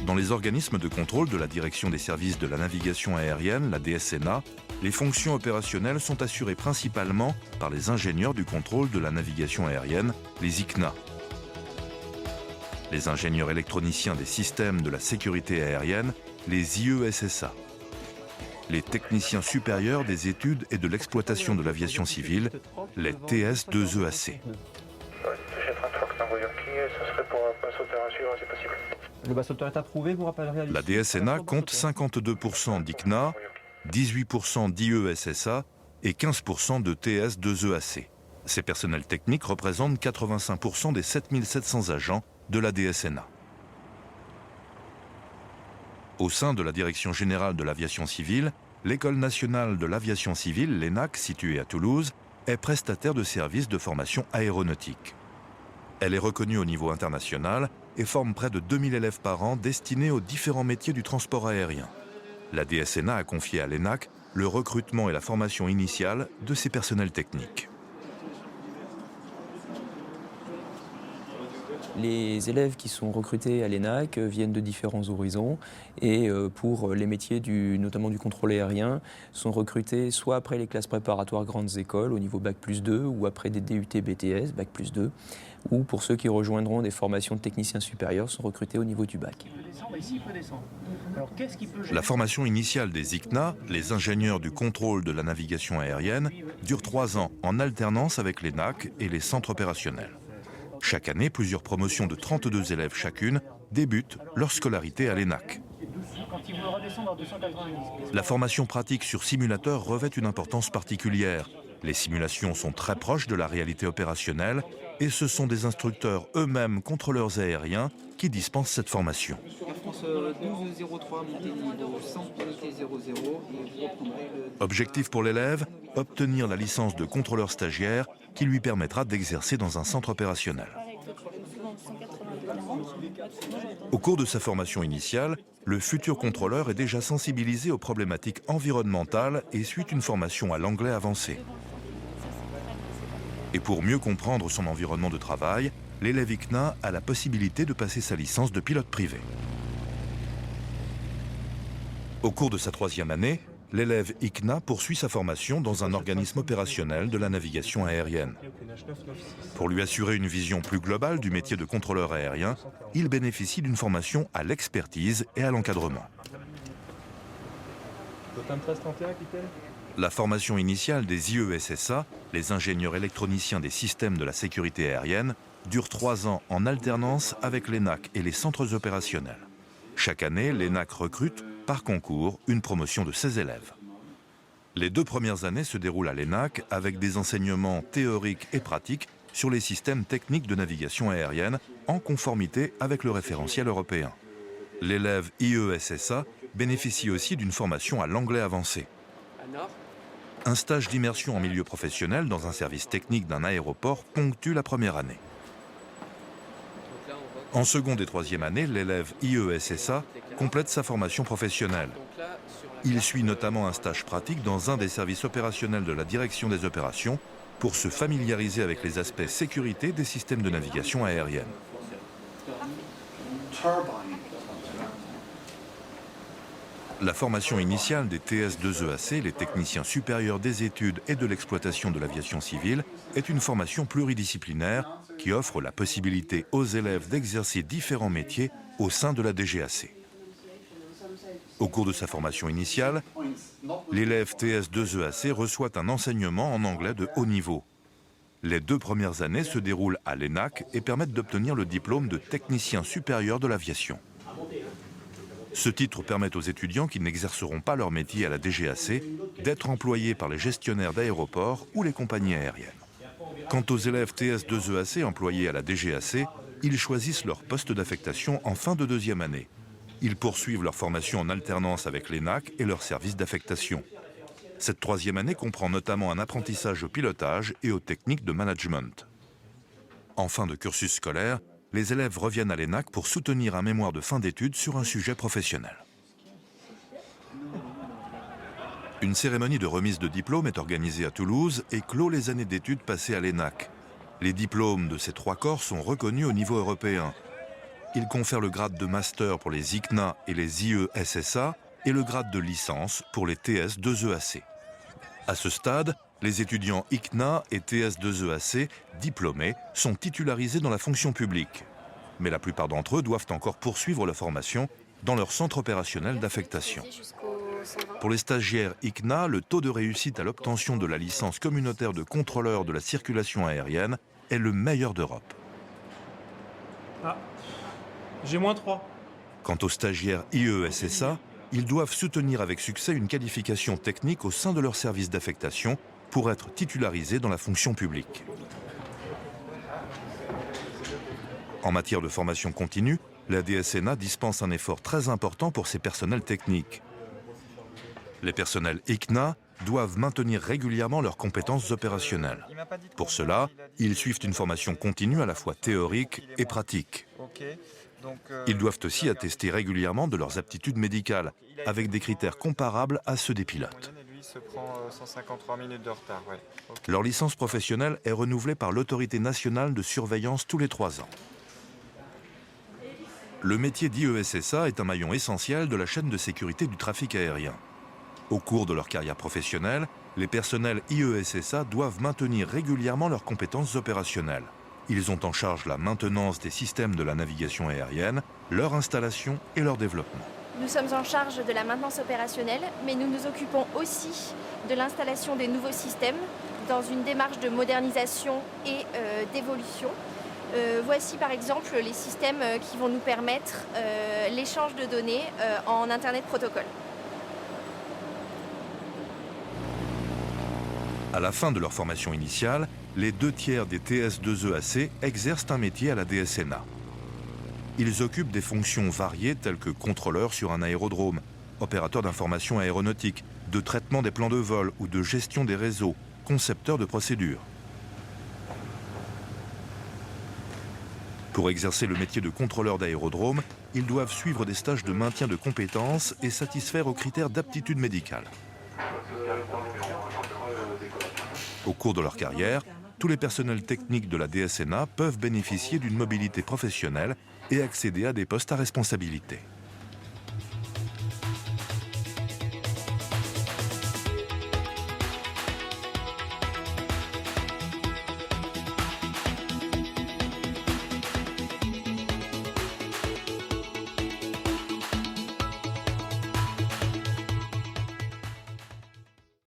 Dans les organismes de contrôle de la Direction des services de la navigation aérienne, la DSNA, les fonctions opérationnelles sont assurées principalement par les ingénieurs du contrôle de la navigation aérienne, les ICNA. Les ingénieurs électroniciens des systèmes de la sécurité aérienne, les IESSA. Les techniciens supérieurs des études et de l'exploitation de l'aviation civile, les TS2EAC. Le bas sauteur est approuvé, vous rappellerez à La DSNA compte 52% d'ICNA, 18% d'IESSA et 15% de TS2EAC. Ces personnels techniques représentent 85% des 7700 agents de la DSNA. Au sein de la Direction générale de l'aviation civile, l'École nationale de l'aviation civile, l'ENAC, située à Toulouse, est prestataire de services de formation aéronautique. Elle est reconnue au niveau international et forme près de 2000 élèves par an destinés aux différents métiers du transport aérien. La DSNA a confié à l'ENAC le recrutement et la formation initiale de ses personnels techniques. Les élèves qui sont recrutés à l'ENAC viennent de différents horizons et pour les métiers notamment du contrôle aérien sont recrutés soit après les classes préparatoires grandes écoles au niveau Bac+2 ou après des DUT BTS Bac+2 ou pour ceux qui rejoindront des formations de techniciens supérieurs sont recrutés au niveau du bac. La formation initiale des ICNA, les ingénieurs du contrôle de la navigation aérienne, dure 3 ans en alternance avec l'ENAC et les centres opérationnels. Chaque année, plusieurs promotions de 32 élèves chacune débutent leur scolarité à l'ENAC. La formation pratique sur simulateur revêt une importance particulière. Les simulations sont très proches de la réalité opérationnelle et ce sont des instructeurs eux-mêmes contrôleurs aériens qui dispensent cette formation. Objectif pour l'élève, obtenir la licence de contrôleur stagiaire qui lui permettra d'exercer dans un centre opérationnel. Au cours de sa formation initiale, le futur contrôleur est déjà sensibilisé aux problématiques environnementales et suit une formation à l'anglais avancé. Et pour mieux comprendre son environnement de travail, l'élève ICNA a la possibilité de passer sa licence de pilote privé. Au cours de sa 3e année, l'élève ICNA poursuit sa formation dans un organisme opérationnel de la navigation aérienne. Pour lui assurer une vision plus globale du métier de contrôleur aérien, il bénéficie d'une formation à l'expertise et à l'encadrement. La formation initiale des IESSA, les ingénieurs électroniciens des systèmes de la sécurité aérienne, dure 3 ans en alternance avec l'ENAC et les centres opérationnels. Chaque année, l'ENAC recrute, par concours, une promotion de 16 élèves. Les 2 premières années se déroulent à l'ENAC avec des enseignements théoriques et pratiques sur les systèmes techniques de navigation aérienne en conformité avec le référentiel européen. L'élève IESSA bénéficie aussi d'une formation à l'anglais avancé. Un stage d'immersion en milieu professionnel dans un service technique d'un aéroport ponctue la première année. En seconde et 3e année, l'élève IESSA complète sa formation professionnelle. Il suit notamment un stage pratique dans un des services opérationnels de la direction des opérations pour se familiariser avec les aspects sécurité des systèmes de navigation aérienne. La formation initiale des TS2EAC, les techniciens supérieurs des études et de l'exploitation de l'aviation civile, est une formation pluridisciplinaire qui offre la possibilité aux élèves d'exercer différents métiers au sein de la DGAC. Au cours de sa formation initiale, l'élève TS2EAC reçoit un enseignement en anglais de haut niveau. Les 2 premières années se déroulent à l'ENAC et permettent d'obtenir le diplôme de technicien supérieur de l'aviation. Ce titre permet aux étudiants qui n'exerceront pas leur métier à la DGAC d'être employés par les gestionnaires d'aéroports ou les compagnies aériennes. Quant aux élèves TS2EAC employés à la DGAC, ils choisissent leur poste d'affectation en fin de 2e année. Ils poursuivent leur formation en alternance avec l'ENAC et leur service d'affectation. Cette 3e année comprend notamment un apprentissage au pilotage et aux techniques de management. En fin de cursus scolaire, les élèves reviennent à l'ENAC pour soutenir un mémoire de fin d'études sur un sujet professionnel. Une cérémonie de remise de diplôme est organisée à Toulouse et clôt les années d'études passées à l'ENAC. Les diplômes de ces 3 corps sont reconnus au niveau européen. ils confèrent le grade de master pour les ICNA et les IE-SSA et le grade de licence pour les TS2EAC. À ce stade, les étudiants ICNA et TS2EAC diplômés sont titularisés dans la fonction publique. Mais la plupart d'entre eux doivent encore poursuivre leur formation dans leur centre opérationnel d'affectation. Pour les stagiaires ICNA, le taux de réussite à l'obtention de la licence communautaire de contrôleur de la circulation aérienne est le meilleur d'Europe. Ah, j'ai -3. Quant aux stagiaires IE-SSA, ils doivent soutenir avec succès une qualification technique au sein de leur service d'affectation pour être titularisés dans la fonction publique. En matière de formation continue, la DSNA dispense un effort très important pour ses personnels techniques. Les personnels ICNA doivent maintenir régulièrement leurs compétences opérationnelles. Pour cela, ils suivent une formation continue à la fois théorique et pratique. Ils doivent aussi attester régulièrement de leurs aptitudes médicales, avec des critères comparables à ceux des pilotes. Leur licence professionnelle est renouvelée par l'autorité nationale de surveillance tous les 3 ans. Le métier d'IE-SSA est un maillon essentiel de la chaîne de sécurité du trafic aérien. Au cours de leur carrière professionnelle, les personnels IE-SSA doivent maintenir régulièrement leurs compétences opérationnelles. Ils ont en charge la maintenance des systèmes de la navigation aérienne, leur installation et leur développement. Nous sommes en charge de la maintenance opérationnelle, mais nous nous occupons aussi de l'installation des nouveaux systèmes dans une démarche de modernisation et d'évolution. Voici par exemple les systèmes qui vont nous permettre l'échange de données en Internet Protocol. À la fin de leur formation initiale, les 2/3 des TS2EAC exercent un métier à la DSNA. Ils occupent des fonctions variées telles que contrôleur sur un aérodrome, opérateur d'information aéronautique, de traitement des plans de vol ou de gestion des réseaux, concepteur de procédures. Pour exercer le métier de contrôleur d'aérodrome, ils doivent suivre des stages de maintien de compétences et satisfaire aux critères d'aptitude médicale. Au cours de leur carrière, tous les personnels techniques de la DSNA peuvent bénéficier d'une mobilité professionnelle et accéder à des postes à responsabilité.